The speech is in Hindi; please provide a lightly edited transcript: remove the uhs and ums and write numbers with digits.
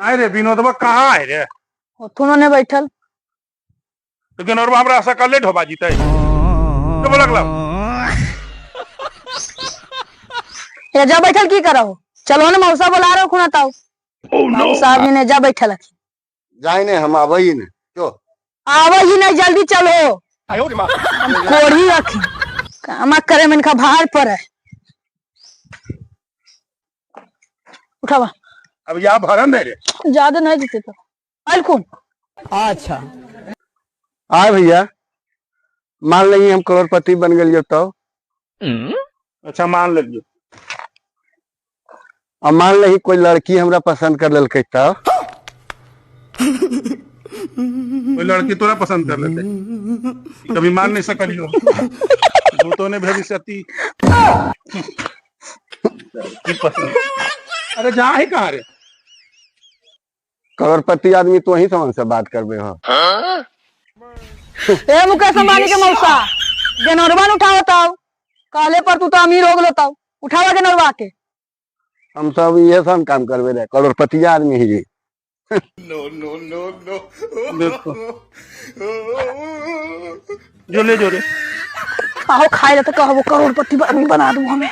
आए रे विनोदवा कहाँ है रे? ओथुनो ने बैठल। तो गनौरवा हमरा आशा कर लेट हो बाजीते तो बोलक ला एजा बैठल की करो? चलो ने मौसा बुला रहे हो खुना ताऊ। साहब ने एजा बैठल है। जाए ने हम आवई ने क्यों आवा ही नहीं, जल्दी चलो। कोड़ी रखी काम करे में इनका भार पर है। उठावा अब यहाँ भरन दे रे ज्यादा नहीं देते तो अलकुन। अच्छा आए भैया मान लेंगे हम करोड़पति बन गए तो अच्छा मान लीजिए अब मान ली कोई लड़की हमरा पसंद कर ललकै तब कोई लड़की तोरा पसंद कर लेते कभी मान नहीं सकलियो भूतों ने भविष्यति पसंद। अरे जा ही कहाँ रे? करोड़पति आदमी तो वही समझ से बात करबे हो। ए मुकेश अंबानी के मौसा जनरवा उठाओ ताऊ। काले पर तू तो अमीर हो गलो ताऊ। उठावा जनरवा के। हम सब ये सब काम करबे रे करोड़पति आदमी ही देखो जो ले जो रे आओ खाए तो कहो करोड़पति आदमी बना दूं हमें।